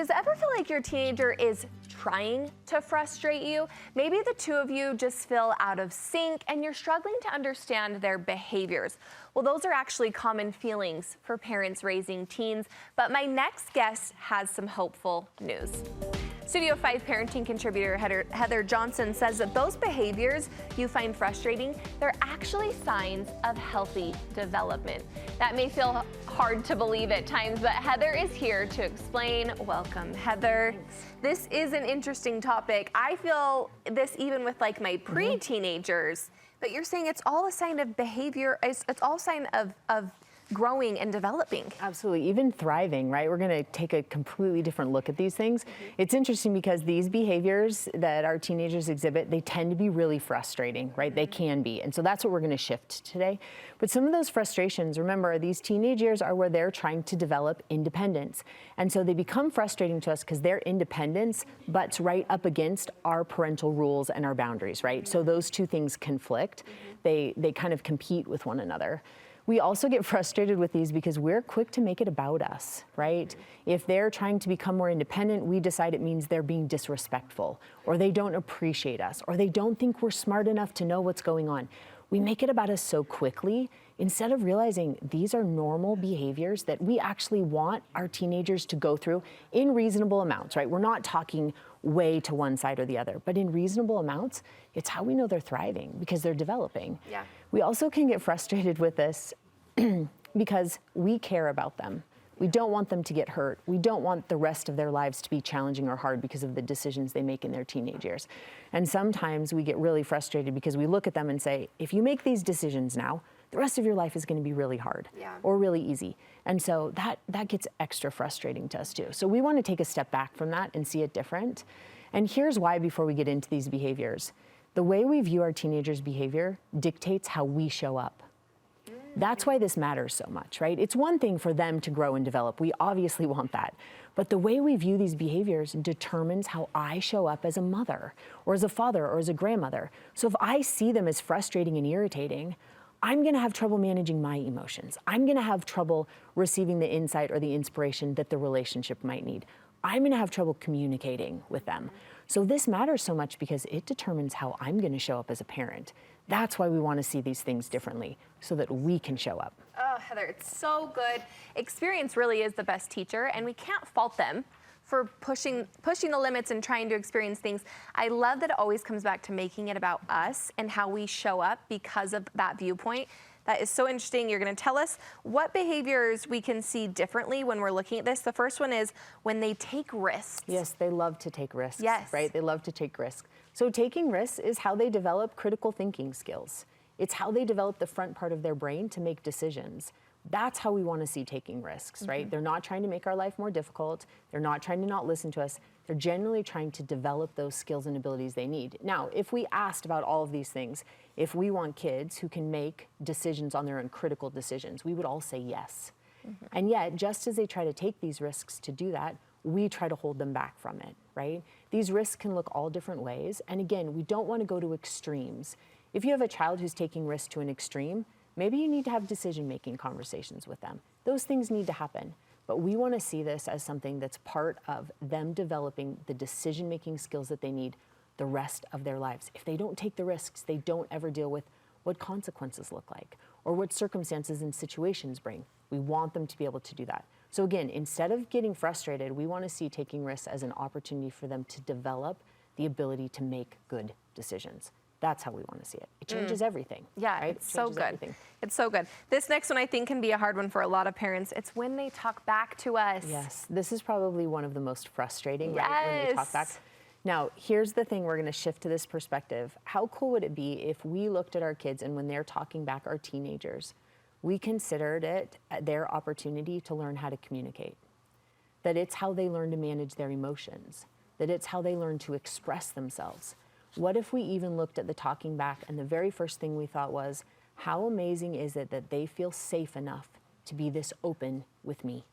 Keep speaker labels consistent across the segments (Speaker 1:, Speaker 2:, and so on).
Speaker 1: Does it ever feel like your teenager is trying to frustrate you? Maybe the two of you just feel out of sync and you're struggling to understand their behaviors. Well, those are actually common feelings for parents raising teens, but my next guest has some hopeful news. Studio 5 parenting contributor Heather Johnson says that those behaviors you find frustrating, they're actually signs of healthy development. That may feel hard to believe at times, but Heather is here to explain. Welcome, Heather.
Speaker 2: Thanks.
Speaker 1: This is an interesting topic. I feel this even with like my pre-teenagers, but you're saying it's all a sign of behavior, it's all a sign of growing and developing.
Speaker 2: Absolutely, even thriving, right? We're gonna take a completely different look at these things. It's interesting because these behaviors that our teenagers exhibit, they tend to be really frustrating, right? They can be, and so that's what we're gonna shift today. But some of those frustrations, remember, these teenage years are where they're trying to develop independence. And so they become frustrating to us because their independence butts right up against our parental rules and our boundaries, right? So those two things conflict. They kind of compete with one another. We also get frustrated with these because we're quick to make it about us, right? If they're trying to become more independent, we decide it means they're being disrespectful, or they don't appreciate us, or they don't think we're smart enough to know what's going on. We make it about us so quickly instead of realizing these are normal behaviors that we actually want our teenagers to go through in reasonable amounts, right? We're not talking way to one side or the other, but in reasonable amounts, it's how we know they're thriving because they're developing.
Speaker 1: Yeah.
Speaker 2: We also can get frustrated with this because we care about them. We don't want them to get hurt. We don't want the rest of their lives to be challenging or hard because of the decisions they make in their teenage years. And sometimes we get really frustrated because we look at them and say, if you make these decisions now, the rest of your life is going to be really hard or really easy. And so that gets extra frustrating to us too. So we want to take a step back from that and see it different. And here's why before we get into these behaviors. The way we view our teenagers' behavior dictates how we show up. That's why this matters so much, right? It's one thing for them to grow and develop. We obviously want that. But the way we view these behaviors determines how I show up as a mother or as a father or as a grandmother. So if I see them as frustrating and irritating, I'm going to have trouble managing my emotions. I'm going to have trouble receiving the insight or the inspiration that the relationship might need. I'm going to have trouble communicating with them. So this matters so much because it determines how I'm going to show up as a parent. That's why we want to see these things differently so that we can show up.
Speaker 1: Oh, Heather, it's so good. Experience really is the best teacher, and we can't fault them for pushing the limits and trying to experience things. I love that it always comes back to making it about us and how we show up because of that viewpoint. That is so interesting. You're going to tell us what behaviors we can see differently when we're looking at this. The first one is when they take risks.
Speaker 2: Yes, they love to take risks,
Speaker 1: yes.
Speaker 2: Right? They love to take risks. So taking risks is how they develop critical thinking skills. It's how they develop the front part of their brain to make decisions. That's how we want to see taking risks, right? They're not trying to make our life more difficult. They're not trying to not listen to us. They're generally trying to develop those skills and abilities they need. Now, if we asked about all of these things, if we want kids who can make decisions on their own, critical decisions, we would all say yes. And yet, just as they try to take these risks to do that, we try to hold them back from it, right? These risks can look all different ways. And again, we don't want to go to extremes. If you have a child who's taking risks to an extreme, maybe you need to have decision-making conversations with them. Those things need to happen. But we want to see this as something that's part of them developing the decision-making skills that they need the rest of their lives. If they don't take the risks, they don't ever deal with what consequences look like or what circumstances and situations bring. We want them to be able to do that. So again, instead of getting frustrated, we want to see taking risks as an opportunity for them to develop the ability to make good decisions. That's how we want to see it. It changes everything.
Speaker 1: Yeah,
Speaker 2: right?
Speaker 1: it's so good. It's so good. This next one I think can be a hard one for a lot of parents. It's when they talk back to us.
Speaker 2: Yes, this is probably one of the most frustrating, right, when they talk back. Now, here's the thing, we're going to shift to this perspective. How cool would it be if we looked at our kids and when they're talking back, our teenagers, we considered it their opportunity to learn how to communicate, that it's how they learn to manage their emotions, that it's how they learn to express themselves. What if we even looked at the talking back and the very first thing we thought was, how amazing is it that they feel safe enough to be this open with me?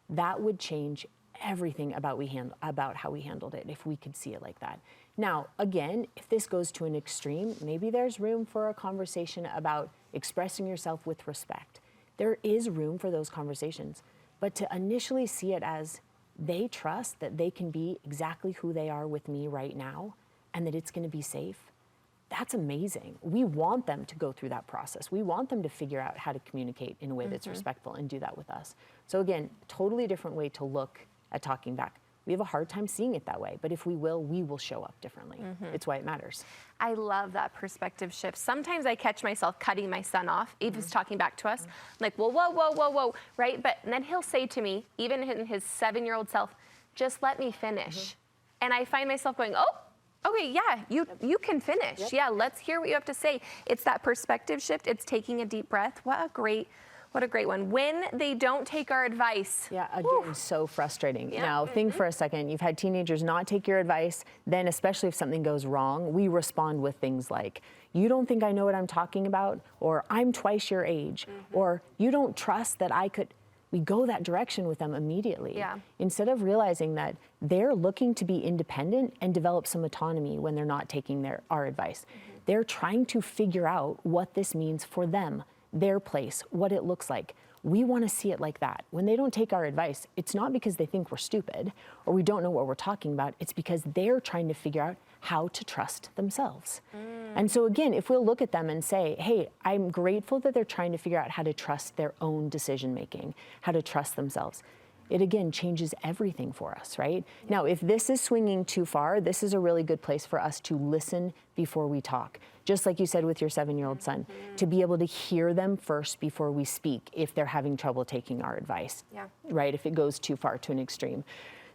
Speaker 2: That would change everything about how we handled it if we could see it like that. Now, again, if this goes to an extreme, maybe there's room for a conversation about expressing yourself with respect. There is room for those conversations, but to initially see it as they trust that they can be exactly who they are with me right now and that it's going to be safe. That's amazing. We want them to go through that process. We want them to figure out how to communicate in a way that's respectful and do that with us. So again, totally different way to look at talking back. We have a hard time seeing it that way, but if we will show up differently. It's why it matters.
Speaker 1: I love that perspective shift. Sometimes I catch myself cutting my son off, if he's talking back to us. I'm like, well, whoa, whoa, whoa, whoa, right? But then he'll say to me, even in his 7-year-old self, just let me finish. And I find myself going, oh, okay, yeah, you can finish. Yeah, let's hear what you have to say. It's that perspective shift. It's taking a deep breath. What a great one. When they don't take our advice.
Speaker 2: Yeah, again, so frustrating. Now, think for a second. You've had teenagers not take your advice. Then, especially if something goes wrong, we respond with things like, you don't think I know what I'm talking about? Or I'm twice your age. Or you don't trust that I could. We go that direction with them immediately. Instead of realizing that they're looking to be independent and develop some autonomy when they're not taking our advice. They're trying to figure out what this means for them, their place, what it looks like. We want to see it like that. When they don't take our advice, it's not because they think we're stupid or we don't know what we're talking about. It's because they're trying to figure out how to trust themselves. And so again, if we'll look at them and say, hey, I'm grateful that they're trying to figure out how to trust their own decision making, how to trust themselves. It again changes everything for us, right? Now, if this is swinging too far, this is a really good place for us to listen before we talk. Just like you said with your 7-year-old son, to be able to hear them first before we speak if they're having trouble taking our advice, right? If it goes too far to an extreme.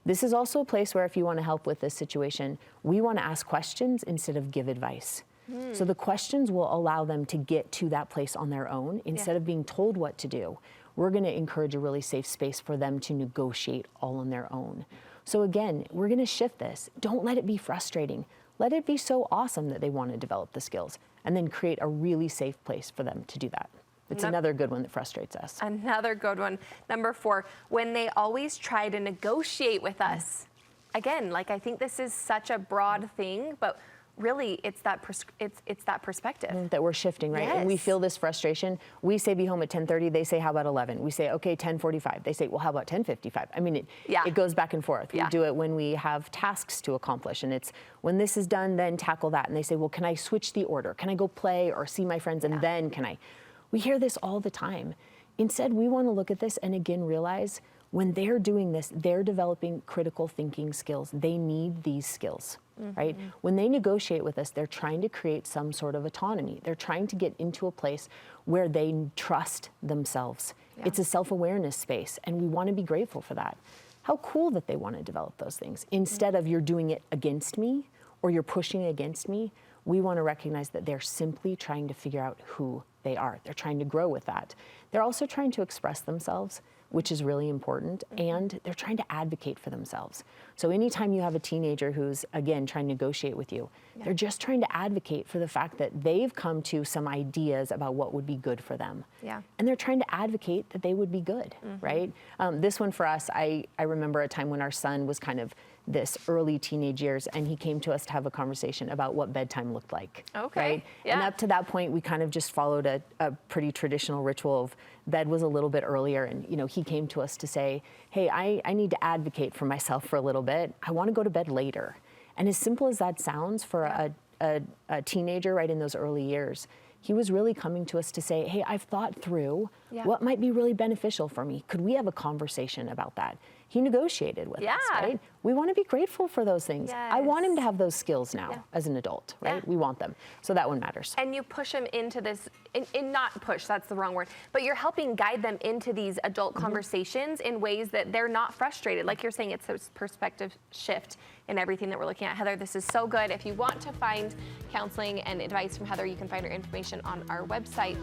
Speaker 2: This is also a place where if you want to help with this situation, we want to ask questions instead of give advice. So the questions will allow them to get to that place on their own instead of being told what to do. We're going to encourage a really safe space for them to negotiate all on their own. So again, we're going to shift this. Don't let it be frustrating. Let it be so awesome that they want to develop the skills and then create a really safe place for them to do that. It's another good one that frustrates us.
Speaker 1: Another good one. Number 4, when they always try to negotiate with us. Again, like I think this is such a broad thing, but really it's that perspective
Speaker 2: that we're shifting, right? And we feel this frustration. We say be home at 10:30. They say, how about 11? We say, okay, 10:45. They say, well, how about 10:55? I mean, it goes back and forth. We do it when we have tasks to accomplish, and it's when this is done, then tackle that. And they say, well, can I switch the order? Can I go play or see my friends and then can I? We hear this all the time. Instead, we want to look at this and again realize when they're doing this, they're developing critical thinking skills. They need these skills, right? When they negotiate with us, they're trying to create some sort of autonomy. They're trying to get into a place where they trust themselves. It's a self-awareness space, and we want to be grateful for that. How cool that they want to develop those things. Instead of you're doing it against me or you're pushing against me, we want to recognize that they're simply trying to figure out who they are. They're trying to grow with that. They're also trying to express themselves, which is really important, and they're trying to advocate for themselves. So anytime you have a teenager who's, again, trying to negotiate with you, they're just trying to advocate for the fact that they've come to some ideas about what would be good for them. And they're trying to advocate that they would be good, right? This one for us, I remember a time when our son was kind of this early teenage years, and he came to us to have a conversation about what bedtime looked like. Right? And up to that point, we kind of just followed a pretty traditional ritual of bed was a little bit earlier, and he came to us to say, hey, I need to advocate for myself for a little bit. I want to go to bed later. And as simple as that sounds for a teenager right in those early years, he was really coming to us to say, hey, I've thought through what might be really beneficial for me. Could we have a conversation about that? He negotiated with us, right? We want to be grateful for those things. I want him to have those skills now as an adult, right? We want them. So that one matters.
Speaker 1: And you push him into this, not push, that's the wrong word, but you're helping guide them into these adult conversations in ways that they're not frustrated. Like you're saying, it's a perspective shift in everything that we're looking at. Heather, this is so good. If you want to find counseling and advice from Heather, you can find her information on our website.